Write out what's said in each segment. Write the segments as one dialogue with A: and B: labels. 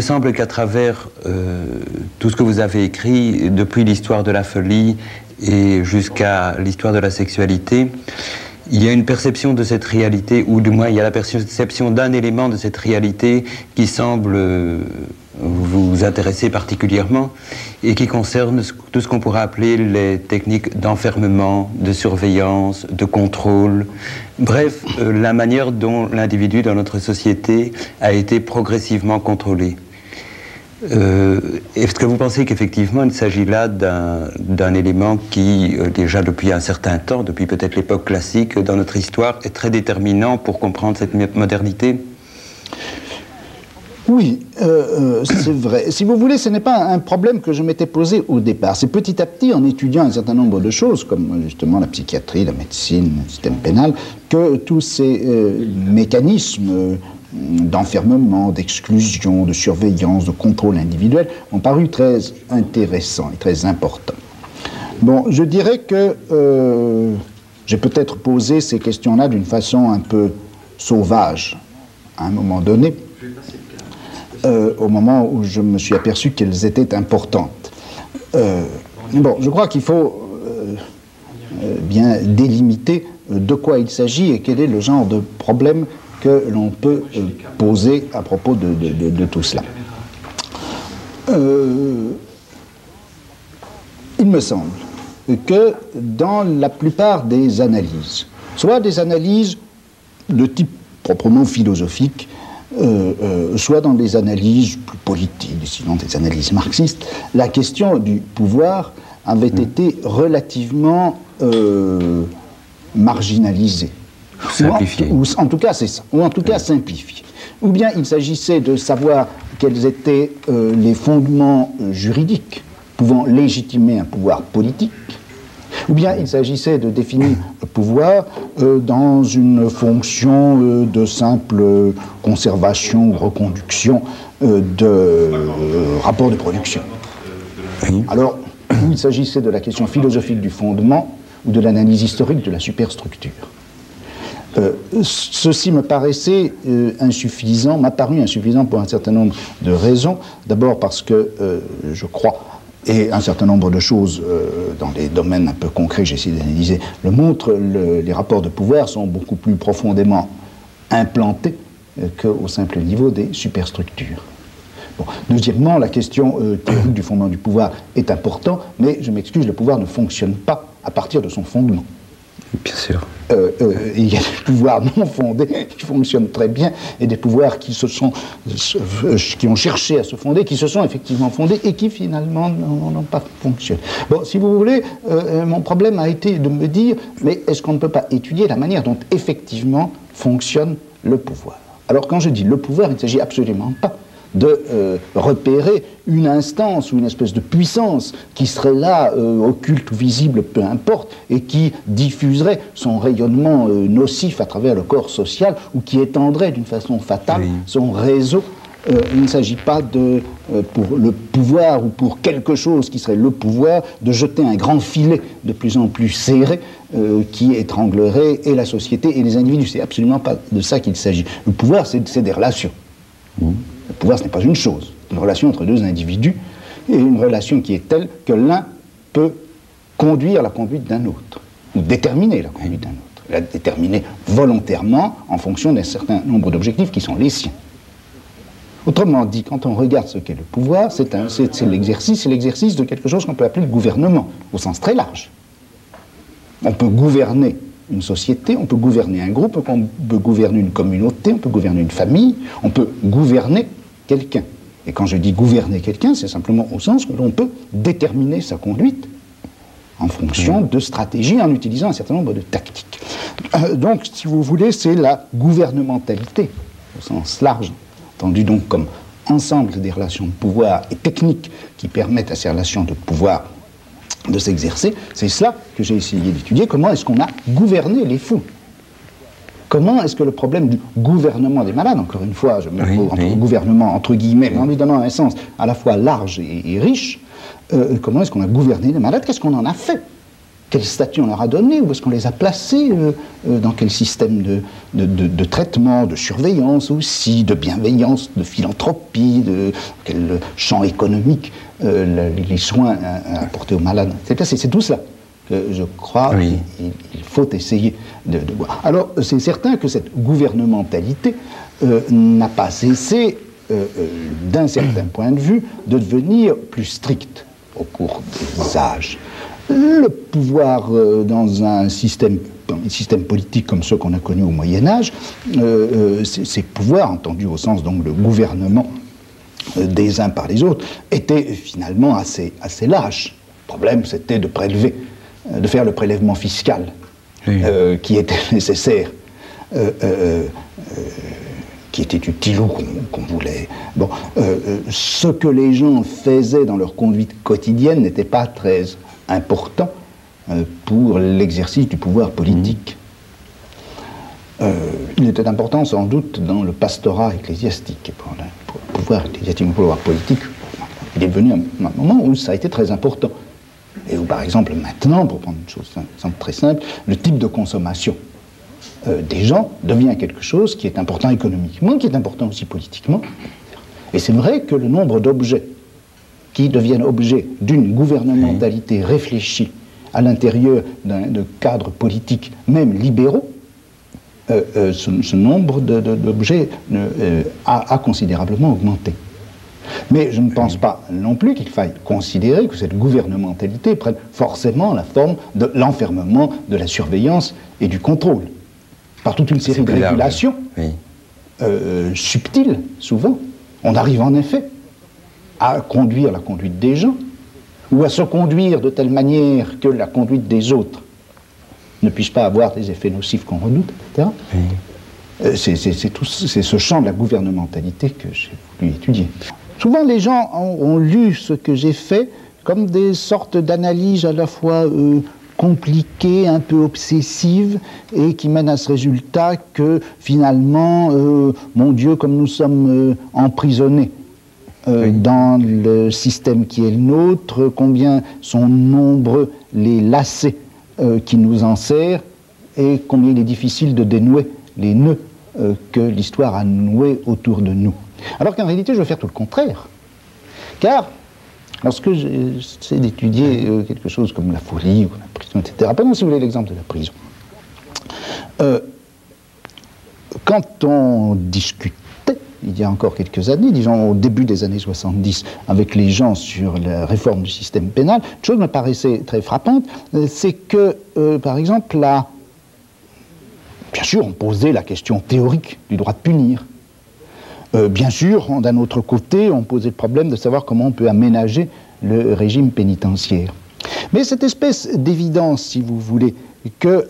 A: me semble qu'à travers tout ce que vous avez écrit, depuis l'histoire de la folie et jusqu'à l'histoire de la sexualité, il y a une perception de cette réalité, ou du moins il y a la perception d'un élément de cette réalité qui semble vous intéresser particulièrement et qui concerne tout ce qu'on pourrait appeler les techniques d'enfermement, de surveillance, de contrôle. Bref, la manière dont l'individu dans notre société a été progressivement contrôlé. Est-ce que vous pensez qu'effectivement il s'agit là d'un élément qui, déjà depuis un certain temps, depuis peut-être l'époque classique dans notre histoire, est très déterminant pour comprendre cette modernité?
B: Oui, c'est vrai. Si vous voulez, ce n'est pas un problème que je m'étais posé au départ. C'est petit à petit, en étudiant un certain nombre de choses, comme justement la psychiatrie, la médecine, le système pénal, que tous ces mécanismes d'enfermement, d'exclusion, de surveillance, de contrôle individuel ont paru très intéressants et très importants. Bon, je dirais que j'ai peut-être posé ces questions-là d'une façon un peu sauvage à un moment donné, au moment où je me suis aperçu qu'elles étaient importantes. Bon, je crois qu'il faut bien délimiter de quoi il s'agit et quel est le genre de problème que l'on peut poser à propos de tout cela. Il me semble que dans la plupart des analyses, soit des analyses de type proprement philosophique, soit dans des analyses plus politiques, sinon des analyses marxistes, la question du pouvoir avait été relativement marginalisée. Ou en tout cas, c'est ça. Ou en tout cas, simplifié. Ou bien il s'agissait de savoir quels étaient les fondements juridiques pouvant légitimer un pouvoir politique, ou bien il s'agissait de définir le pouvoir dans une fonction de simple conservation ou reconduction de rapports de production. Alors, ou il s'agissait de la question philosophique du fondement ou de l'analyse historique de la superstructure. Ceci me paraissait insuffisant, m'a paru insuffisant pour un certain nombre de raisons. D'abord parce que je crois, et un certain nombre de choses dans les domaines un peu concrets que j'ai essayé d'analyser le montrent, les rapports de pouvoir sont beaucoup plus profondément implantés qu'au simple niveau des superstructures. Bon. Deuxièmement, la question théorique du fondement du pouvoir est importante, mais je m'excuse, le pouvoir ne fonctionne pas à partir de son fondement.
A: Bien sûr.
B: Il y a des pouvoirs non fondés qui fonctionnent très bien et des pouvoirs qui ont cherché à se fonder, qui se sont effectivement fondés et qui finalement n'ont pas fonctionné. Bon, si vous voulez, mon problème a été de me dire, mais est-ce qu'on ne peut pas étudier la manière dont effectivement fonctionne le pouvoir? Alors quand je dis le pouvoir, il ne s'agit absolument pas de repérer une instance ou une espèce de puissance qui serait là, occulte ou visible, peu importe, et qui diffuserait son rayonnement nocif à travers le corps social ou qui étendrait d'une façon fatale son réseau. Il ne s'agit pas de, pour le pouvoir ou pour quelque chose qui serait le pouvoir, de jeter un grand filet de plus en plus serré qui étranglerait et la société et les individus. C'est absolument pas de ça qu'il s'agit. Le pouvoir, c'est des relations. Le pouvoir, ce n'est pas une chose. Une relation entre deux individus, et une relation qui est telle que l'un peut conduire la conduite d'un autre, ou déterminer la conduite d'un autre, la déterminer volontairement en fonction d'un certain nombre d'objectifs qui sont les siens. Autrement dit, quand on regarde ce qu'est le pouvoir, c'est l'exercice de quelque chose qu'on peut appeler le gouvernement, au sens très large. On peut gouverner une société, on peut gouverner un groupe, on peut gouverner une communauté, on peut gouverner une famille, on peut gouverner quelqu'un. Et quand je dis gouverner quelqu'un, c'est simplement au sens que l'on peut déterminer sa conduite en fonction de stratégies, en utilisant un certain nombre de tactiques. Donc, si vous voulez, c'est la gouvernementalité, au sens large, entendu donc comme ensemble des relations de pouvoir et techniques qui permettent à ces relations de pouvoir de s'exercer. C'est cela que j'ai essayé d'étudier. Comment est-ce qu'on a gouverné les fous? Comment est-ce que le problème du gouvernement des malades, encore une fois, je me mets gouvernement entre guillemets, mais en lui donnant un sens à la fois large et riche, comment est-ce qu'on a gouverné les malades? Qu'est-ce qu'on en a fait? quel statut on leur a donné, où est-ce qu'on les a placés, dans quel système de traitement, de surveillance aussi, de bienveillance, de philanthropie, de quel champ économique les soins apportés aux malades. C'est tout cela que je crois qu'il faut essayer de voir. Alors, c'est certain que cette gouvernementalité n'a pas cessé, d'un certain point de vue, de devenir plus stricte au cours des âges. Le pouvoir dans un système politique comme ceux qu'on a connus au Moyen-Âge, ces pouvoirs, entendus au sens donc de gouvernement des uns par les autres, étaient finalement assez lâches. Le problème, c'était de prélever, de faire le prélèvement fiscal qui était nécessaire, qui était utile ou qu'on voulait. Bon, ce que les gens faisaient dans leur conduite quotidienne n'était pas très important pour l'exercice du pouvoir politique. Il était important sans doute dans le pastorat ecclésiastique. Pour le pouvoir ecclésiastique, pour le pouvoir politique, il est devenu un moment où ça a été très important. Et où, par exemple, maintenant, pour prendre une chose très simple, le type de consommation des gens devient quelque chose qui est important économiquement, qui est important aussi politiquement. Et c'est vrai que le nombre d'objets qui deviennent objets d'une gouvernementalité réfléchie à l'intérieur de cadres politiques, même libéraux, ce nombre d'objets a considérablement augmenté. Mais je ne pense pas non plus qu'il faille considérer que cette gouvernementalité prenne forcément la forme de l'enfermement, de la surveillance et du contrôle. Par toute une série de régulations subtiles, souvent, on arrive en effet à conduire la conduite des gens, ou à se conduire de telle manière que la conduite des autres ne puisse pas avoir des effets nocifs qu'on redoute, etc. C'est ce champ de la gouvernementalité que j'ai voulu étudier. Souvent, les gens ont lu ce que j'ai fait comme des sortes d'analyses à la fois compliquées, un peu obsessives, et qui mènent à ce résultat que, finalement, mon Dieu, comme nous sommes emprisonnés dans le système qui est le nôtre, combien sont nombreux les lacets qui nous enserrent, et combien il est difficile de dénouer les nœuds que l'histoire a noués autour de nous. Alors qu'en réalité, je veux faire tout le contraire. Car, lorsque j'essaie d'étudier quelque chose comme la folie, ou la prison, etc., prenons, si vous voulez, l'exemple de la prison. Quand on discutait, il y a encore quelques années, disons au début des années 70, avec les gens sur la réforme du système pénal, une chose me paraissait très frappante, c'est que, par exemple, bien sûr, on posait la question théorique du droit de punir. Bien sûr, d'un autre côté, on posait le problème de savoir comment on peut aménager le régime pénitentiaire. Mais cette espèce d'évidence, si vous voulez, que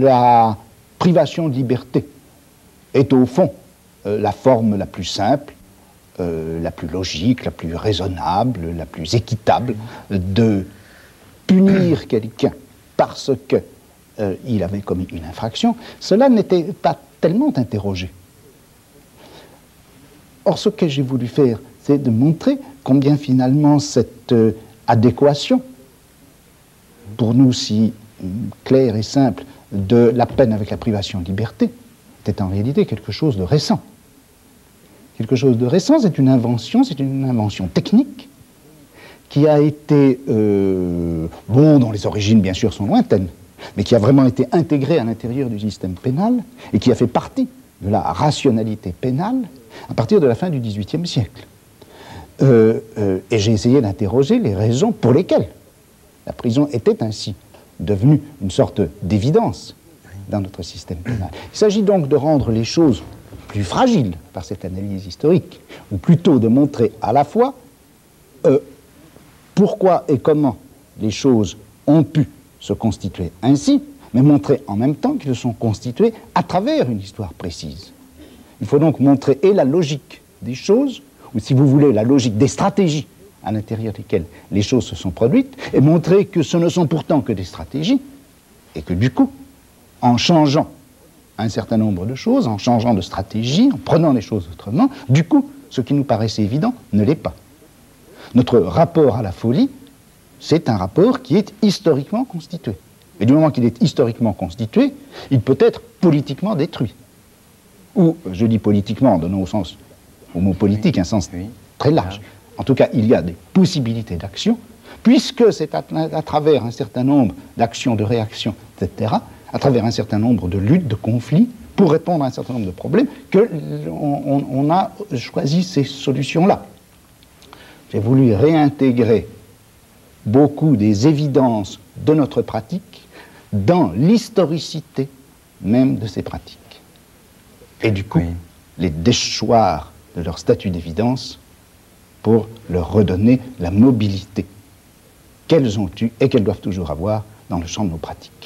B: la privation de liberté est au fond la forme la plus simple, la plus logique, la plus raisonnable, la plus équitable de punir quelqu'un parce qu'il avait commis une infraction, cela n'était pas tellement interrogé. Or, ce que j'ai voulu faire, c'est de montrer combien finalement cette adéquation, pour nous si claire et simple, de la peine avec la privation de liberté, était en réalité quelque chose de récent. Quelque chose de récent, c'est une invention technique qui a été, dont les origines bien sûr sont lointaines, mais qui a vraiment été intégrée à l'intérieur du système pénal et qui a fait partie de la rationalité pénale à partir de la fin du XVIIIe siècle. Et j'ai essayé d'interroger les raisons pour lesquelles la prison était ainsi devenue une sorte d'évidence dans notre système pénal. Il s'agit donc de rendre les choses plus fragiles par cette analyse historique, ou plutôt de montrer à la fois pourquoi et comment les choses ont pu se constituer ainsi, mais montrer en même temps qu'ils se sont constitués à travers une histoire précise. Il faut donc montrer et la logique des choses, ou si vous voulez, la logique des stratégies à l'intérieur desquelles les choses se sont produites, et montrer que ce ne sont pourtant que des stratégies, et que du coup, en changeant un certain nombre de choses, en changeant de stratégie, en prenant les choses autrement, du coup, ce qui nous paraissait évident ne l'est pas. Notre rapport à la folie, c'est un rapport qui est historiquement constitué. Et du moment qu'il est historiquement constitué, il peut être politiquement détruit. Ou, je dis politiquement, en donnant au mot politique un sens très large. En tout cas, il y a des possibilités d'action, puisque c'est à travers un certain nombre d'actions, de réactions, etc., à travers un certain nombre de luttes, de conflits, pour répondre à un certain nombre de problèmes, qu'on a choisi ces solutions-là. J'ai voulu réintégrer beaucoup des évidences de notre pratique dans l'historicité même de ces pratiques. Et du coup, les déchoir de leur statut d'évidence pour leur redonner la mobilité qu'elles ont eue et qu'elles doivent toujours avoir dans le champ de nos pratiques.